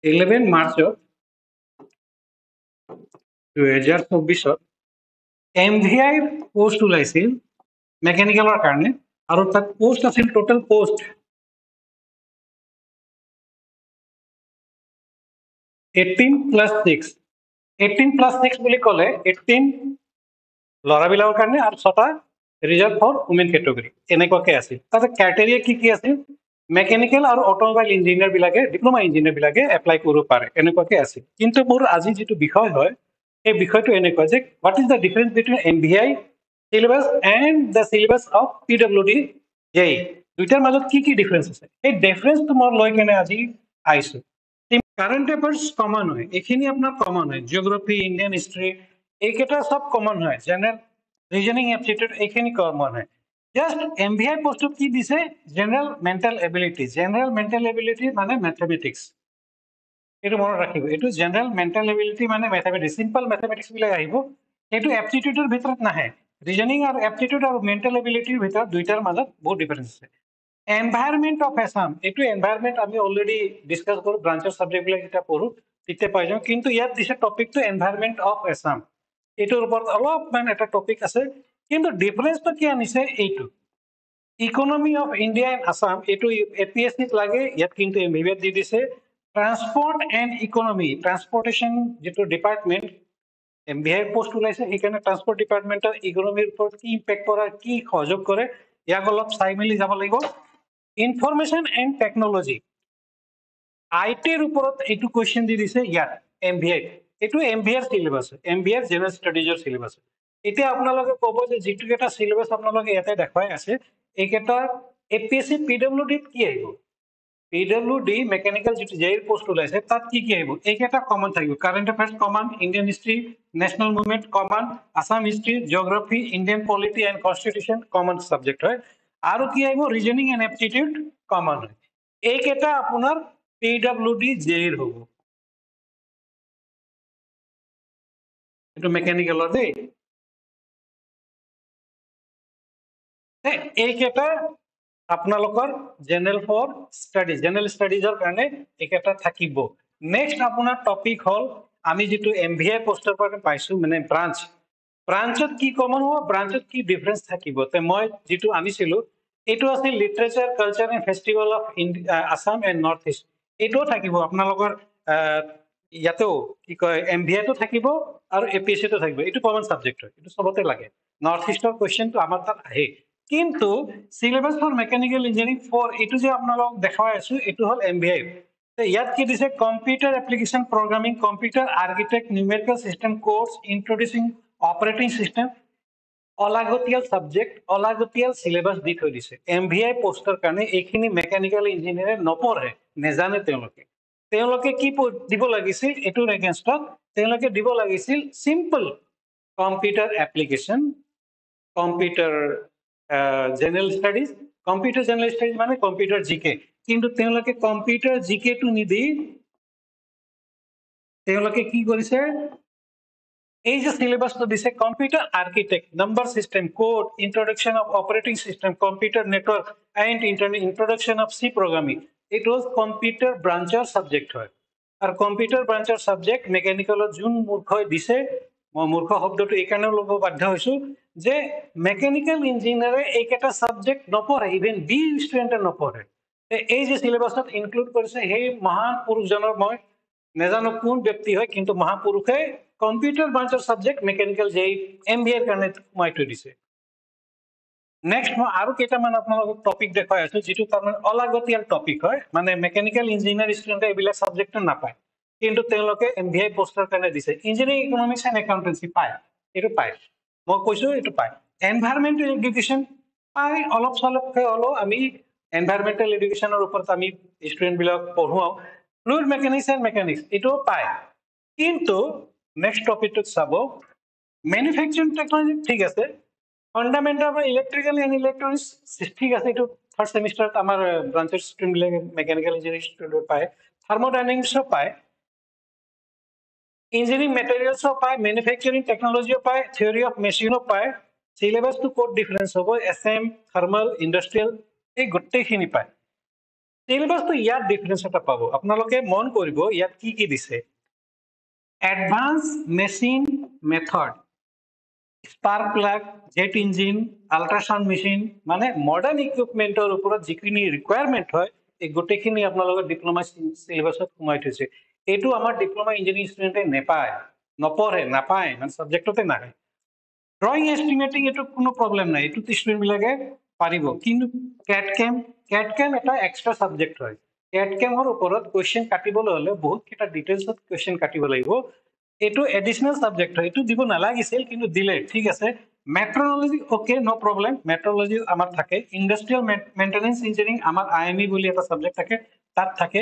11 মাৰ্চত 2024 MVI post ওলাইছিল মেকানিকেলৰ কাৰণে আৰু তাত পোষ্ট আছিল টোটাল পোষ্ট 18+6 বুলি ক'লে 18 ল'ৰাবিলাকৰ কাৰণে আৰু 6টা ৰিজাৰ্ভ ফৰ উমেন কেটেগৰী এনেকুৱাকে আছিল তাতে ক্ৰাইটেৰিয়া কি আছিল মেকানিকেল আৰু অটোমোবাইল ইঞ্জিনিয়াৰ বিলাকে ডিপ্লোমা ইঞ্জিনিয়াৰ বিলাকে এপ্লাই কৰিব পাৰে এনেকুৱাকে আছিল কিন্তু মোৰ আজি যেটো বিষয় হয় এই বিষয়টো এনেকুৱা যে what is the difference between MVI syllabus and the syllabus of PWD JEE দুইটাৰ মাজত কি ডিফাৰেন্স আছে এই ডিফাৰেন্সটো মই লৈ কেনে আজি আইছো কারেন্ট পেপার্স কমন হয় এখানে আপনার কমন হয় জিওগ্রাফি ইন্ডিয়ান হিস্ট্রি এইকেটা সব কমন হয় জেনারেল রিজনিং অ্যাপটিটিউড এখানে কমন হয় জাস্ট এমভিআই পোস্টত কি দিছে জেনারেল মেন্টাল এবিলিটি মানে ম্যাথমেটিক্স এটো মনত রাখিব এটো জেনারেল মেন্টাল এবিলিটি মানে ম্যাথমেটিক্স সিম্পল ম্যাথমেটিক্স বিলাই আহিব এটো অ্যাপটিটিউডৰ ভিতৰত নাহে ৰিজনিং আৰু অ্যাপটিটিউড আৰু মেন্টাল এবিলিটিৰ ভিতৰত দুইটাৰ মাজত বহুত ডিফাৰেন্স আছে এনভায়ৰনমেন্ট অফ আসাম এটো এনভায়ৰনমেন্ট আমি অলৰেডি ডিসকাস কৰো ব্ৰাঞ্চৰ সাবজেক্ট বিলাক এটা পঢ়ো তিতে পাই যাও কিন্তু ইয়াত দিছে টপিকটো এনভায়রনমেন্ট অফ আসাম এটোৰ ওপৰত অলপমান এটা টপিক আছে কিন্তু ডিফারেন্সটো কি আনিছে এইটো economy of India and Assam এটো এপিএসসি ত লাগে ইয়াত কিন্তু এমবিবিএ দি দিছে ট্রান্সপোর্ট এন্ড ইকোনমি ট্রান্সপোর্টেশন যেটো ডিপার্টমেন্ট এমবিআই পোস্ট ওলাইছে এখানে ট্রান্সপোর্ট ডিপাৰ্টমেন্টৰ ইকোনমিৰ ওপৰত কি ইম্প্যাক্ট কৰে কি সহযোগ কৰে ইয়াক অলপ চাই মেলি যাব লাগিব ইনফৰমেশন এন্ড টেকনোলজি আইটিৰ ওপৰত এটো কোৱেশ্চন দি দিছে ইয়াত এমভিআই এটো এমভিআৰ সিলেবাস এমভিআৰ জেনাৰেল স্টাডিজৰ সিলেবাস এতিয়া আপোনালোকে ক'ব যে যেটো এটা সিলেবাস আপোনালোকে ইয়াতে দেখাই আছে এইকেটা এপিএসসি পিডব্লিউডি কি আহিব পিডব্লিউডি মেকানিক্যাল যেটো জেইৰ পোস্ট ওলাইছে তাত কি আহিব এইকেটা কমন থাকিব current affairs common Indian history national movement common Assam history geography Indian polity and constitution common subject হয় আৰু কি আহিব ৰিজনিং এন্ড অ্যাপটিটিউড কমন হয় এইকেটা আপোনাৰ পিডব্লিউডি জেইৰ হ'ব এটো মেকানিক্যালৰ দেই এইকেটা আপোনালোকৰ জেনাৰেল ফৰ স্টাডি জেনাৰেল স্টাডিজৰ কাৰণে এইকেটা থাকিব নেক্সট আপোনাৰ টপিক হল আমি যেটো এমভিআই পোস্টৰ পৰা পাইছো মানে ব্রাঞ্চত কি কমন হ'ব ব্রাঞ্চত কি ডিফারেন্স থাকিব তে মই যেটো আনিছিলো এটো আছে literature culture and festival of Assam and north east এটো থাকিব আপোনালোকৰ ইয়াতেও কি কয় এমভিআই তো থাকিব আৰু এপিএসসি তো থাকিব এটো কমন সাবজেক্ট হয় এটো সবতে লাগে নর্থ ইস্টৰ কোৱেশ্চনটো আমাৰ তাত আহে কিন্তু syllabus for mechanical engineering for এটো যে আপোনালোক দেখাই আছো এটো হল এমভিআই তে ইয়াত কি দিছে computer application programming computer architect numerical system course introducing operating system অলাগতিয়াল সাবজেক্ট অলাগতিয়াল সিলেবাস দি থৈ দিছে এমভিআই পোস্টৰ কাৰণে এইখিনি মেকানিক্যাল ইঞ্জিনিয়াৰে নপঢ়ে নেজানে তেওঁলোকে কি দিব লাগিছিল এটোৰ এগেইনষ্টত তেওঁলোকে দিব লাগিছিল simple computer application computer general studies computer general studies মানে কম্পিউটার জিকে কিন্তু তেওঁলোকে কম্পিউটার জিকে টু নিদি তেওঁলোকে কি কৰিছে এই যে সিলেবাসটো দিছে computer architect number system code introduction of operating system computer network and introduction of C programming it was computer ব্ৰাঞ্চৰ সাবজেক্ট হয় আৰ কম্পিউটাৰ ব্ৰাঞ্চৰ সাবজেক্ট মেকানিক্যালত যোন মূৰ্খ দিছে মই মূৰ্খ শব্দটো এই কাৰণে ল'ব বাধ্য হৈছো যে মেকানিক্যাল ইঞ্জিনিয়াৰে এইকেটা সাবজেক্ট নপঢ়ে ইভেন বি ষ্টুডেণ্টে নপঢ়ে এই যে সিলেবাসত ইনক্লুড কৰিছে সেই মহান পুৰুষজনৰ মই নেজানো কোন ব্যক্তি হয় কিন্তু মহাপুৰুষে কম্পিউটাৰ ব্ৰাঞ্চৰ সাবজেক্ট মেকানিক্যাল জেই এমবিএৰ কাৰণে মই থৈ দিছে নেক্সট মই আৰু কেইটামান আপোনালোকক টপিক দেখাই আছো যেটো তাৰমানে অলাগতিয়াল টপিক হয় মানে মেকানিক্যাল ইঞ্জিনিয়াৰ ষ্টুডেণ্টে এইবিলাক সাবজেক্ট নাপায় কিন্তু তেওঁলোকে এমবিআই পোস্টৰ কাৰণে দিছে ইঞ্জিনিয়াৰিং ইকনমিক্স এণ্ড একাউন্টেন্সি পায় এটো পায় মই কৈছো এটো পায় এনভায়রনমেন্টাল এডুকেশন পায় অলপ চলপকে হলো আমি এনভায়রনমেন্টাল এডুকেশনৰ ওপৰত আমি ষ্টুডেণ্ট বিলাক পঢ়ুৱাও ফ্লুইড মেকানিক্স এণ্ড মেকানিক্স এটো পায় কিন্তু নেক্সট টপিকটো চাব ম্যানুফ্যাকচারিং টেকনোলজি ঠিক আছে fundamental of electrical and electronics ঠিক আছে এটো ফার্স্ট সেমিস্টারত আমাৰ ব্ৰাঞ্চৰ স্টুডেন্ট বিলাক মেকানিক্যাল ইঞ্জিনিয়ারিং স্টুডেন্ট পায় থার্মোডাইনামিক্সও পায় ইঞ্জিনিয়ারিং মেটেরিয়ালসও পায় ম্যানুফ্যাকচারিং টেকনোলজিও পায় থিওরি অফ মেশিনও পায় সিলেবাসটো কোড ডিফারেন্স হ'ব এসএম থার্মাল ইন্ডাস্ট্রিয়াল এই গোটেইখিনি পায় সিলেবাসটো ইয়াত ডিফাৰেন্স এটা পাব আপোনালোকে মন কৰিব ইয়াত কি দিছে advance machine method spark plug jet engine ultrasound machine মানে মডাৰ্ন ইকুইপমেন্টৰ ওপৰত যিখিনি ৰিকুৱাৰমেন্ট হয় এই গোটেইখিনি আপোনালোকৰ ডিপ্লোমা সিলেবাসত সোমাই থৈছে এইটো আমাৰ ডিপ্লোমা ইঞ্জিনিয়াৰিং ষ্টুডেণ্টে নেপায় নপঢ়ে নাপায় মানে সাবজেক্টতে নাহে ড্ৰয়িং এষ্টিমেটিং এইটো কোনো প্ৰব্লেম নাই এইটো ষ্টুডেণ্ট বিলাকে পাৰিব কিন্তু কেট এটা এক্সট্ৰা সাবজেক্ট হয় কেট কেমৰ ওপৰত কুৱেশ্যন কাটিবলৈ হ'লে বহুত কেইটা ডিটেইলছত কুৱেশ্যন কাটিব লাগিব এইটো এডিশনাল সাবজেক্ট হয় এইটো দিব নালাগিছিল কিন্তু দিলে ঠিক আছে মেট্ৰলজি ওকে নো প্ৰব্লেম মেট্ৰলজি আমাৰ থাকে ইণ্ডাষ্ট্ৰিয়েল মেইনটেনেন্স ইঞ্জিনিয়াৰিং আমাৰ আইএমই বুলি এটা সাবজেক্ট থাকে তাত থাকে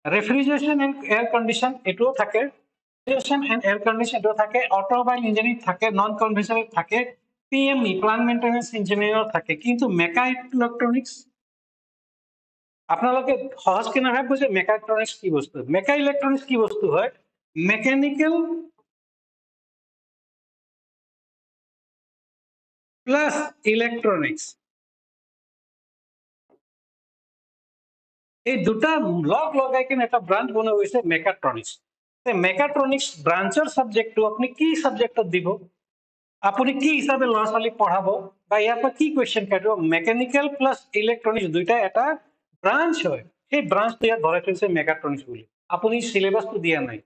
ৰেফ্ৰিজাৰেশ্যন এণ্ড এয়াৰ কণ্ডিশ্যন এটোও থাকে ৰেফ্ৰিজাৰেশ্যন এণ্ড এয়াৰ কণ্ডিশ্যন এটো থাকে অটোমোবাইল ইঞ্জিনিয়াৰিং থাকে নন কনভেনশনাল থাকে পিএমই প্লান্ট মেইনটেনেন্স ইঞ্জিনিয়াৰিং থাকে কিন্তু মেকা ইলেক্ট্ৰনিক্স আপোনালোকে সহজকে নাভাবিব যে মেকা ইলেক্ট্ৰনিক্স কি বস্তু মেকা ইলেক্ট্ৰনিক্স কি বস্তু হয় মেকানিক্যাল প্লাস ইলেকট্রনিক্স এই দুটা লগ লগাই কিনে এটা ব্রাঞ্চ বনা হয়েছে মেকাট্রনিক্স মেকাট্রনিক্স ব্ৰাঞ্চৰ সাবজেক্টটো আপনি কি সাবজেক্টত দিব আপনি কি হিসাবে ল'ৰা ছোৱালীক পঢ়াব বা ইয়াৰ পৰা কি কুৱেশ্যন কাটিব মেকানিক্যাল প্লাস ইলেকট্ৰনিক্স দুইটা এটা ব্ৰাঞ্চ হয় সেই ব্ৰাঞ্চটো ইয়াত ধৰাই থৈছে মেকাট্ৰনিক্স বুলি আপনি সিলেবাসটো দিয়া নাই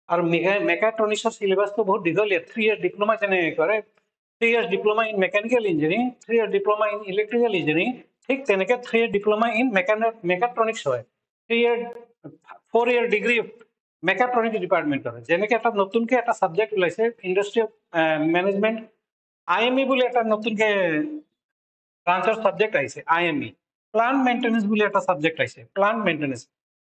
আৰু মেকাট্ৰনিক্সৰ সিলেবাসটো বহুত দীঘলীয়া 3 ইয়াৰ ডিপ্লোমা যেনেকৈ কৰে 3 years diploma in mechanical engineering 3 year diploma in electrical engineering ঠিক তেনেকে 3 year diploma in mechatronics হয় 3 year 4 year degree mechatronics department হয় যেনেকে এটা নতুনকে এটা সাবজেক্ট ওলাইছে ইন্ডাস্ট্রিয়াল ম্যানেজমেন্ট আইএমই বুলি এটা নতুনকে ব্ৰাঞ্চৰ সাবজেক্ট আহিছে আইএমই প্লান্ট মেইনটেনেন্স বুলি এটা সাবজেক্ট আহিছে প্লান্ট মেইনটেনেন্স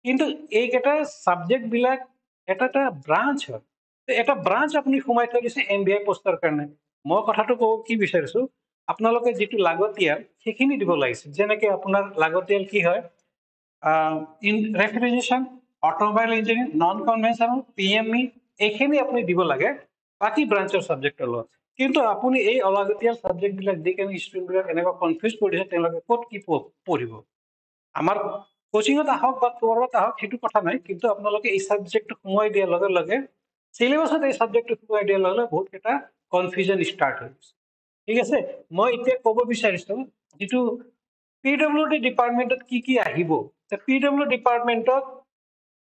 কিন্তু এইকেইটা সাবজেক্ট বিলাক এটা ব্রাঞ্চ হয় এটা ব্রাঞ্চ আপুনি সোমাই থৈ দিছে এমবিএ পোষ্টৰ কাৰণে মই কথাটো কব কি বিচাৰিছো আপোনালোকে যেটো লাগতিয়াল সেইখিনি দিব লাগিছে যেনেকৈ আপোনাৰ লাগতিয়াল কি হয় in refrigeration automobile engineering non conventional PME এইখিনি আপুনি দিব লাগে বাকি ব্ৰাঞ্চৰ সাবজেক্টৰ লগত কিন্তু আপুনি এই অলাগতিয়াল সাবজেক্ট বিলাক দি কেনে ষ্টুডেণ্ট বিলাক এনেকুৱা কনফিউজ কৰিছে তেওঁলোকে ক'ত কি পঢ়িব আমাৰ কোচিঙত আহক বা ক'ৰবাত আহক সেইটো কথা নাই কিন্তু আপোনালোকে এই সাবজেক্টটো সোমাই দিয়াৰ লগে লগে সিলেবাসত এই সাবজেক্টটো সোমাই দিয়াৰ লগে বহুত এটা কনফিউজন স্টাৰ্ট হয়েছে ঠিক আছে মই এতিয়া কব বিচাৰিছো যেটো পিডব্লিউডি ডিপাৰ্টমেন্টত কি আহিব পিডব্লিউ ডিপাৰ্টমেন্টত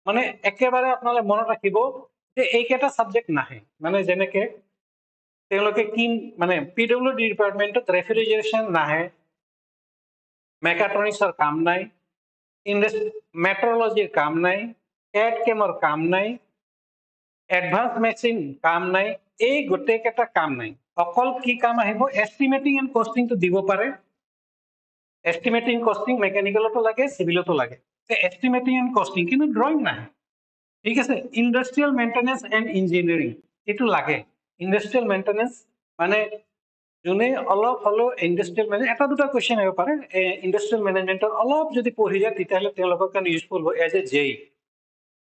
মানে একেবাৰে আপোনালোকে মনত ৰাখিব যে এইকেইটা সাবজেক্ট নাহে মানে যেনেকে তেওঁলোকে কি মানে পিডব্লিউ ডিপার্টমেন্টত ৰেফ্ৰিজাৰেশ্যন নাহে মেকাট্ৰনিক্সৰ কাম নাই মেট্ৰলজিৰ কাম নাই কেট কেমৰ কাম নাই এডভান্স মেচিন কাম নাই এই গোটেইকেইটা কাম নাই অকল কি কাম আহিব এষ্টিমেটিং এণ্ড কষ্টিংটো দিব পাৰে এষ্টিমেটিং কষ্টিং মেকানিক্যালতো লাগে সিভিলতো লাগে এষ্টিমেটিং এণ্ড কষ্টিং কিন্তু ড্ৰয়িং নাহে ঠিক আছে ইণ্ডাষ্ট্ৰিয়েল মেইনটেনেন্স এণ্ড ইঞ্জিনিয়াৰিং এইটো লাগে ইণ্ডাষ্ট্ৰিয়েল মেইনটেনেন্স মানে যোনে অলপ হলেও ইণ্ডাষ্ট্ৰিয়েল মানে এটা দুটা কুৱেশ্যন আহিব পাৰে ইণ্ডাষ্ট্ৰিয়েল মেনেজমেণ্টৰ অলপ যদি পঢ়ি যায় তেতিয়াহ'লে তেওঁলোকৰ কাৰণে ইউজফুল হয় এজ এ জেই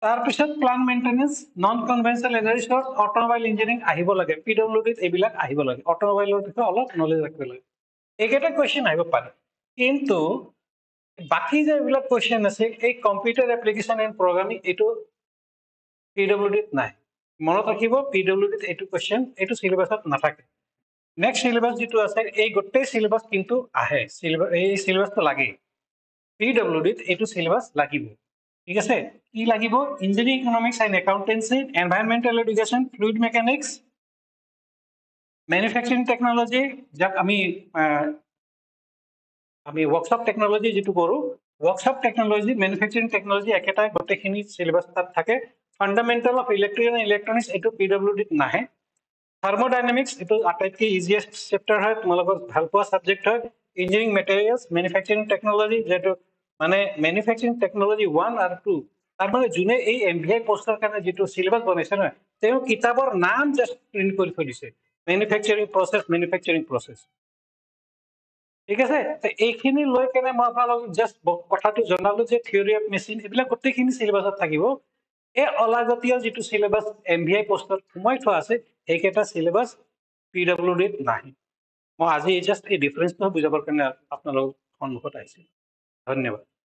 তাৰপিছত plant maintenance non conventional energy চৰ্চ অটোমোবাইল ইঞ্জিনিয়াৰিং আহিব লাগে পিডব্লিউডিত এইবিলাক আহিব লাগে অটোমোবাইলৰ বিষয়ে অলপ নলেজ ৰাখিব লাগে এইকেইটা কুৱেশ্যন আহিব পাৰে কিন্তু বাকি যে এইবিলাক কুৱেশ্যন আছে এই কম্পিউটাৰ এপ্লিকেশ্যন এণ্ড প্ৰগ্ৰামিং এইটো পিডব্লিউডিত নাই মনত ৰাখিব পিডব্লিউডিত এইটো কুৱেশ্যন এইটো সিলেবাসত নাথাকে নেক্সট সিলেবাস যেটো আছে এই গোটেই সিলেবাস কিন্তু আহে এই সিলেবাসটো লাগে পিডব্লিউডিত এইটো সিলেবাস লাগিব ঠিক আছে কি লাগিব engineering economics and accountancy environmental education fluid mechanics manufacturing technology যাক আমি ওয়াৰ্কশপ টেকনলজি যেটো কৰো ওয়াৰ্কশপ টেকনলজি ম্যানুফ্যাকচাৰিং টেকনলজি একেটাই গোটেইখিনি সিলেবাস তাত থাকে fundamental of electric and electronics এইটো পিডব্লিউডিত নাহে থাৰ্মোডাইনামিক্স এইটো আটাইতকৈ ইজিয়েষ্ট চেপ্টাৰ হয় তোমালোকৰ ভাল পোৱা সাবজেক্ট হয় ইঞ্জিনিয়াৰিং মেটেৰিয়েলছ ম্যানুফ্যাকচাৰিং টেকনলজি যেটো মানে ম্যানুফ্যাকচাৰিং টেকনলজি 1 আৰু 2 তাৰ মানে যোনে এই এমবিএ পোষ্টৰ কাৰণে যেটো সিলেবাস বনাইছে না তেওঁ কিতাপৰ নাম জাস্ট প্ৰিন্ট কৰি থৈ দিছে ম্যানুফ্যাকচাৰিং প্ৰসেস ঠিক আছে এইখিনি লৈ কেনে মই আপোনালোকক জাস্ট কথাটো জনালো যে থিওৰি অফ মেচিন এইবিলাক গোটেইখিনি সিলেবাসত থাকিব এই অলাগতিয়াল যেটো সিলেবাস এমবিএ পোষ্টত সোমাই থোৱা আছে এইকেইটা সিলেবাস পিডব্লিউডিত নাহে মই আজি জাস্ট এই ডিফাৰেন্সটো বুজাবৰ কাৰণে আপোনালোকৰ সন্মুখত আহিছো ধন্যবাদ